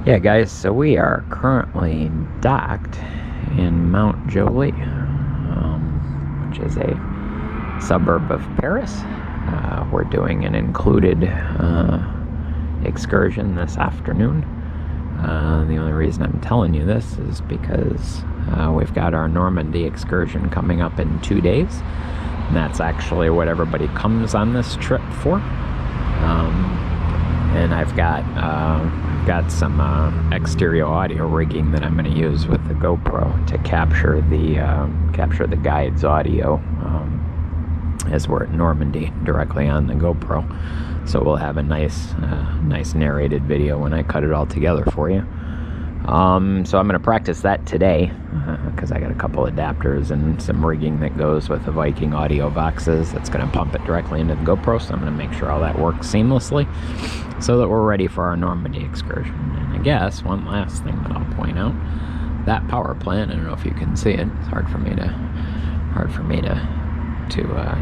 Yeah, guys, so we are currently docked in Mount Jolie, which is a suburb of Paris. We're doing an included excursion this afternoon. The only reason I'm telling you this is because we've got our Normandy excursion coming up in 2 days. And that's actually what everybody comes on this trip for. And I've got some exterior audio rigging that I'm going to use with the GoPro to capture the guide's audio as we're at Normandy directly on the GoPro. So we'll have a nice narrated video when I cut it all together for you. So I'm going to practice that today because I got a couple adapters and some rigging that goes with the Viking audio boxes that's going to pump it directly into the GoPro. So I'm going to make sure all that works seamlessly so that we're ready for our Normandy excursion. And I guess one last thing that I'll point out, that power plant, I don't know if you can see it, it's hard for me to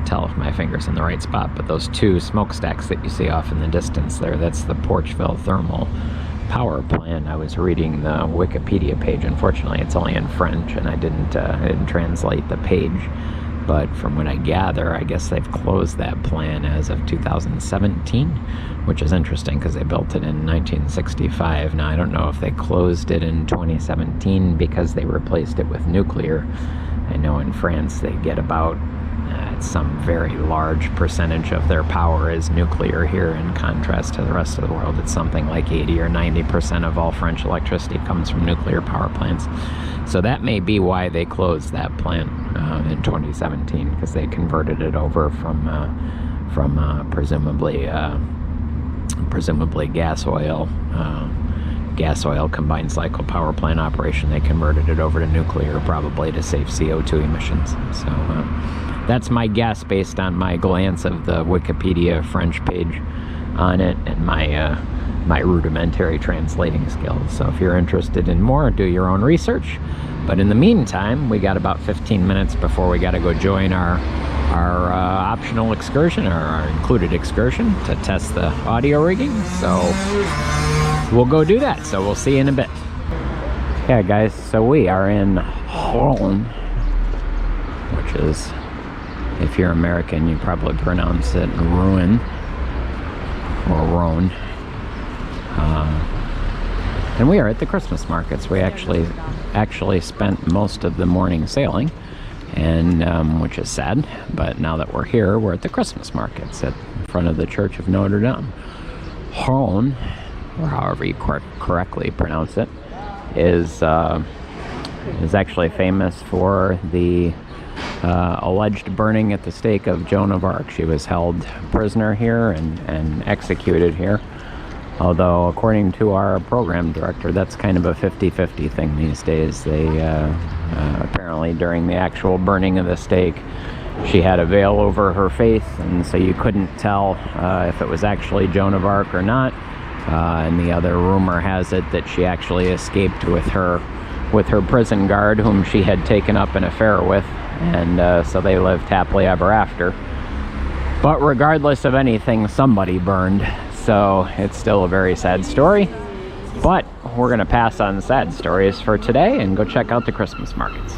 tell if my finger's in the right spot, but those two smokestacks that you see off in the distance there, that's the Porchville thermal power plant. I was reading the Wikipedia page. Unfortunately, it's only in French, and I didn't translate the page. But from what I gather, I guess they've closed that plant as of 2017, which is interesting because they built it in 1965. Now, I don't know if they closed it in 2017 because they replaced it with nuclear. I know in France they get about some very large percentage of their power is nuclear here, in contrast to the rest of the world. It's something like 80 or 90% of all French electricity comes from nuclear power plants. So that may be why they closed that plant in 2017, because they converted it over from presumably gas oil combined cycle power plant operation. They converted it over to nuclear, probably to save CO2 emissions. So that's my guess based on my glance of the Wikipedia French page on it and my rudimentary translating skills. So if you're interested in more, do your own research. But in the meantime, we got about 15 minutes before we got to go join our optional excursion, or our included excursion, to test the audio rigging. So we'll go do that. So we'll see you in a bit. Yeah, guys, so we are in Rouen, which is, if you're American, you probably pronounce it Rouen or Rouen. And we are at the Christmas markets. We actually spent most of the morning sailing, and which is sad. But now that we're here, we're at the Christmas markets in front of the Church of Notre Dame. Rouen, or however you correctly pronounce it, is actually famous for the alleged burning at the stake of Joan of Arc. She was held prisoner here and executed here. Although, according to our program director, that's kind of a 50-50 thing these days. They apparently, during the actual burning of the stake, she had a veil over her face, and so you couldn't tell if it was actually Joan of Arc or not. And the other rumor has it that she actually escaped with her prison guard, whom she had taken up an affair with, and so they lived happily ever after. But regardless of anything, somebody burned, so it's still a very sad story. But we're going to pass on sad stories for today and go check out the Christmas markets.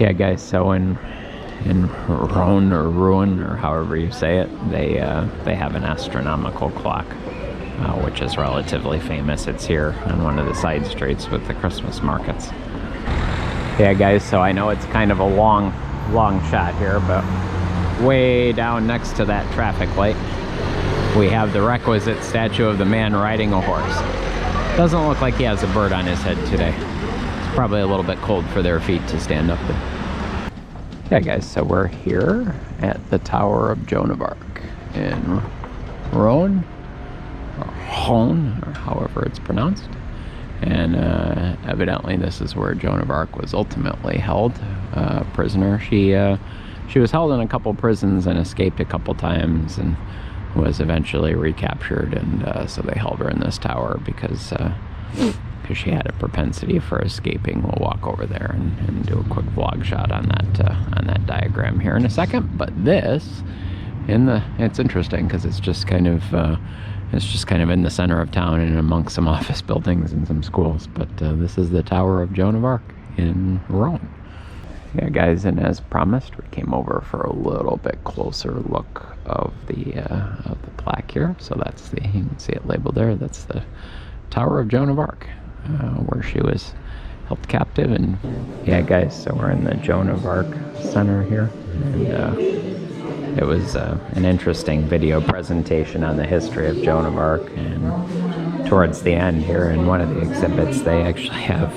Yeah, guys, so in Rouen or however you say it, they have an astronomical clock, which is relatively famous. It's here on one of the side streets with the Christmas markets. Yeah, guys, so I know it's kind of a long shot here, but way down next to that traffic light, we have the requisite statue of the man riding a horse. Doesn't look like he has a bird on his head today. It's probably a little bit cold for their feet to stand up there. Yeah, guys, so we're here at the Tower of Joan of Arc in Rouen, or however it's pronounced. And evidently this is where Joan of Arc was ultimately held prisoner. She was held in a couple prisons and escaped a couple times, and was eventually recaptured, and so they held her in this tower because she had a propensity for escaping. We'll walk over there and do a quick vlog shot on that diagram here in a second. But this, it's interesting because it's just kind of It's just kind of in the center of town and amongst some office buildings and some schools. But this is the Tower of Joan of Arc in Rouen. Yeah, guys, and as promised, we came over for a little bit closer look of the plaque here. So that's you can see it labeled there. That's the Tower of Joan of Arc, where she was held captive. And yeah, guys, so we're in the Joan of Arc Center here, and it was an interesting video presentation on the history of Joan of Arc. And towards the end here, in one of the exhibits, they actually have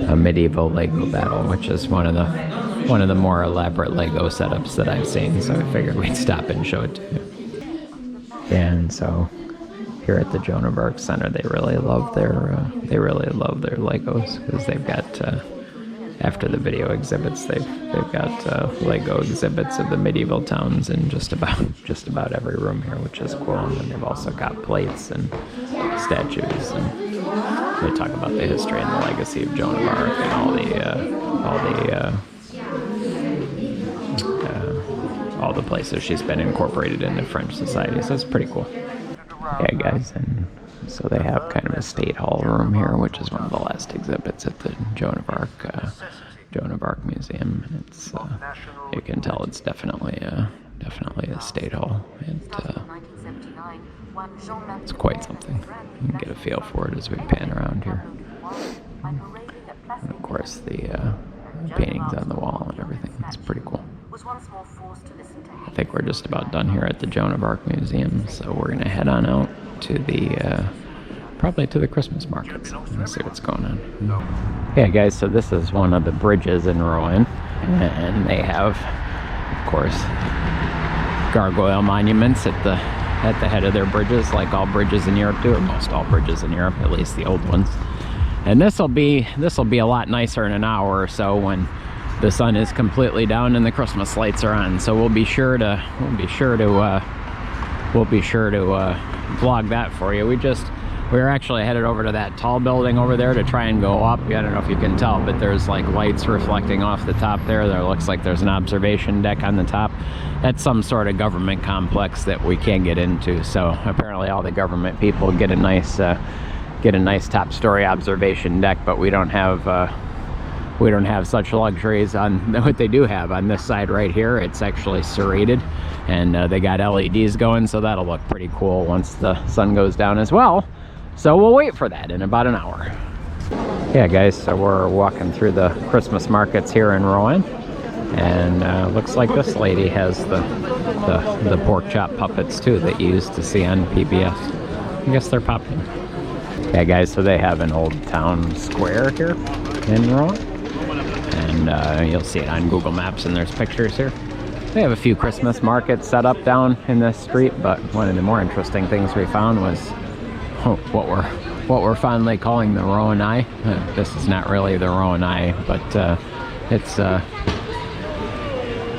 a medieval Lego battle, which is one of the more elaborate Lego setups that I've seen. So I figured we'd stop and show it to you. And so here at the Joan of Arc Center, they really love their Legos, because they've got after the video exhibits, they've got Lego exhibits of the medieval towns in just about every room here, which is cool. And then they've also got plates and statues, and they talk about the history and the legacy of Joan of Arc and all the places she's been incorporated into French society. So it's pretty cool. Yeah, guys, and so they have kind of a state hall room here, which is one of the last exhibits at the Joan of Arc Museum. And it's you can tell it's definitely a state hall. It's quite something. You can get a feel for it as we pan around here. And of course, the paintings on the wall and everything. It's pretty cool. I think we're just about done here at the Joan of Arc Museum, so we're going to head on out to probably to the Christmas markets and see what's going on. Yeah, guys, so this is one of the bridges in Rouen, and they have, of course, gargoyle monuments at the head of their bridges, like all bridges in Europe do, or most all bridges in Europe, at least the old ones. And this will be a lot nicer in an hour or so when the sun is completely down and the Christmas lights are on. So we'll be sure to vlog that for you. We were actually headed over to that tall building over there to try and go up. I don't know if you can tell, but there's like lights reflecting off the top there. There looks like there's an observation deck on the top. That's some sort of government complex that we can't get into. So apparently all the government people get a nice top story observation deck, but we don't have such luxuries on what they do have on this side right here. It's actually serrated, and they got LEDs going, so that'll look pretty cool once the sun goes down as well. So we'll wait for that in about an hour. Yeah, guys, so we're walking through the Christmas markets here in Rouen, and looks like this lady has the pork chop puppets too that you used to see on PBS. I guess they're popping. Yeah, guys, so they have an old town square here in Rouen, and you'll see it on Google Maps, and there's pictures here. They have a few Christmas markets set up down in this street, but one of the more interesting things we found was what we're fondly calling the Rouen Eye. This is not really the Rouen Eye, but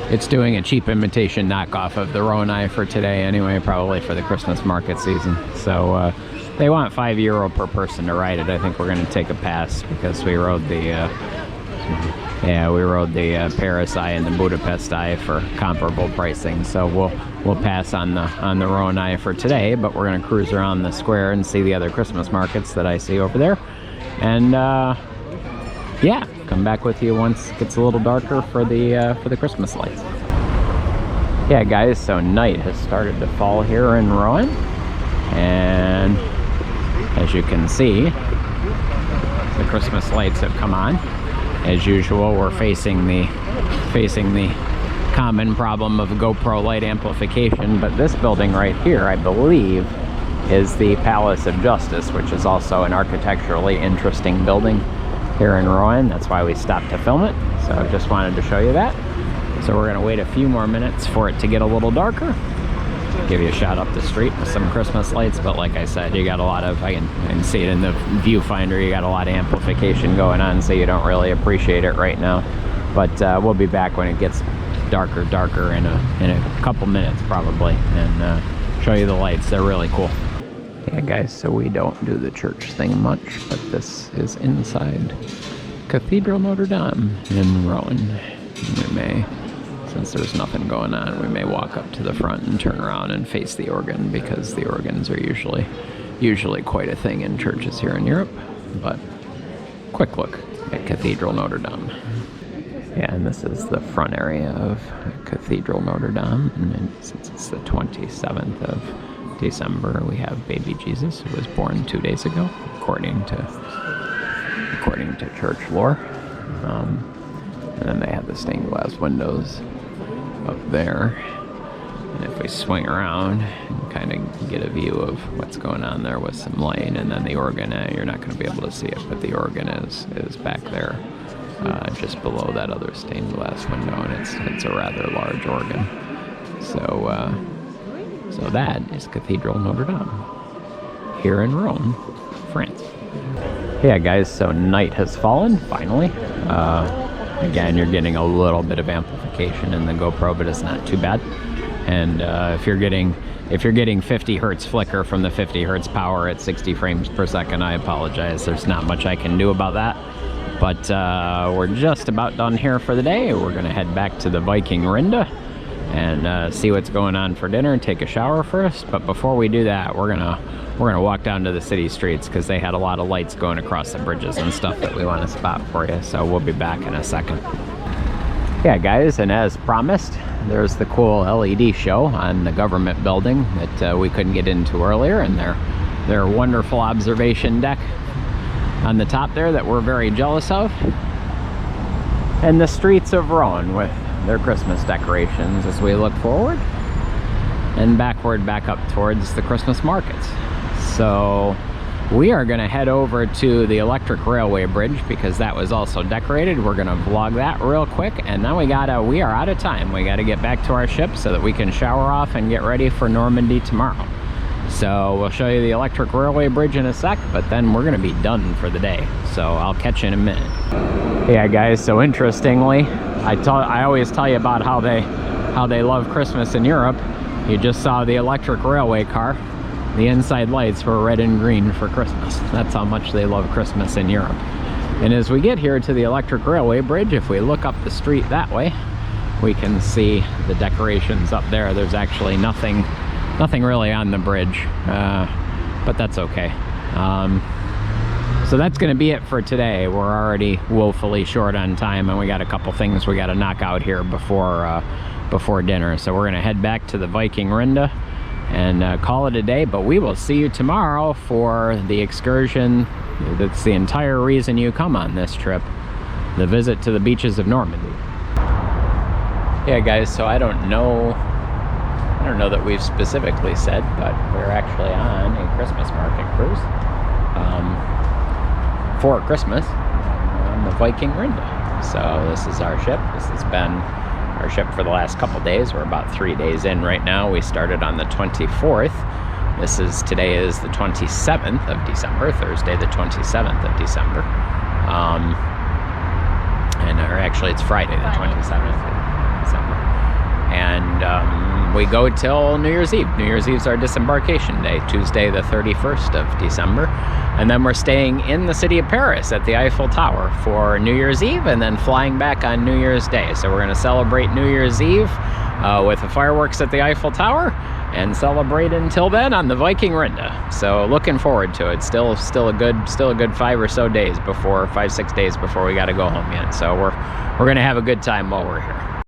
it's doing a cheap imitation knockoff of the Rouen Eye for today anyway, probably for the Christmas market season. So they want €5 per person to ride it. I think we're going to take a pass because we rode the Paris Eye and the Budapest Eye for comparable pricing. So we'll pass on the Rouen Eye for today, but we're going to cruise around the square and see the other Christmas markets that I see over there. And yeah, come back with you once it gets a little darker for the Christmas lights. Yeah, guys, so night has started to fall here in Rouen, and as you can see, the Christmas lights have come on. As usual, we're facing the common problem of GoPro light amplification, but this building right here, I believe, is the Palace of Justice, which is also an architecturally interesting building here in Rouen. That's why we stopped to film it, so I just wanted to show you that. So we're going to wait a few more minutes for it to get a little darker. Give you a shot up the street with some Christmas lights, but like I said, you got a lot of, I can see it in the viewfinder, you got a lot of amplification going on, so you don't really appreciate it right now. But we'll be back when it gets darker in a couple minutes probably, and show you the lights. They're really cool. Yeah, guys, so we don't do the church thing much, but this is inside Cathedral Notre Dame in Rouen. You may since there's nothing going on, we may walk up to the front and turn around and face the organ, because the organs are usually quite a thing in churches here in Europe. But quick look at Cathedral Notre Dame. Yeah, and this is the front area of Cathedral Notre Dame, and since it's the 27th of December, we have baby Jesus, who was born 2 days ago, according to church lore. And then they have the stained glass windows up there. And if we swing around and kind of get a view of what's going on there with some light, and then the organ, you're not going to be able to see it, but the organ is back there, just below that other stained glass window, and it's a rather large organ. So that is Cathedral Notre Dame here in Rouen, France. Yeah, guys, so night has fallen, finally. Again, you're getting a little bit of amplification in the GoPro, but it's not too bad. And if you're getting 50 hertz flicker from the 50 hertz power at 60 frames per second, I apologize. There's not much I can do about that. But we're just about done here for the day. We're gonna head back to the Viking Rinda and see what's going on for dinner and take a shower first. But before we do that, we're gonna walk down to the city streets, because they had a lot of lights going across the bridges and stuff that we want to spot for you. So we'll be back in a second. Yeah, guys, and as promised, there's the cool LED show on the government building that we couldn't get into earlier, and their wonderful observation deck on the top there that we're very jealous of. And the streets of Rouen with their Christmas decorations as we look forward and backward back up towards the Christmas markets. So we are going to head over to the electric railway bridge, because that was also decorated. We're going to vlog that real quick, and then we are out of time. We got to get back to our ship so that we can shower off and get ready for Normandy tomorrow. So we'll show you the electric railway bridge in a sec, but then we're going to be done for the day. So I'll catch you in a minute. Yeah, guys, so interestingly, I always tell you about how they love Christmas in Europe. You just saw the electric railway car. The inside lights were red and green for Christmas. That's how much they love Christmas in Europe. And as we get here to the electric railway bridge, if we look up the street that way, we can see the decorations up there. There's actually nothing really on the bridge, but that's okay. So that's going to be it for today. We're already woefully short on time, and we got a couple things we got to knock out here before dinner. So we're going to head back to the Viking Rinda and call it a day, but we will see you tomorrow for the excursion. That's the entire reason you come on this trip, the visit to the beaches of Normandy. Yeah, guys, so I don't know that we've specifically said, but we're actually on a Christmas market cruise for Christmas on the Viking Rinda. So this is our ship. This has been our ship for the last couple days. We're about 3 days in right now. We started on the 24th. Today is the 27th of December, Thursday the 27th of December. Or actually it's Friday the 27th of December. And we go till New Year's Eve. New Year's Eve is our disembarkation day, Tuesday the 31st of December. And then we're staying in the city of Paris at the Eiffel Tower for New Year's Eve, and then flying back on New Year's Day. So we're going to celebrate New Year's Eve with the fireworks at the Eiffel Tower, and celebrate until then on the Viking Rinda. So looking forward to it. Still a good 5 or so days before 5-6 days before we got to go home yet. So we're going to have a good time while we're here.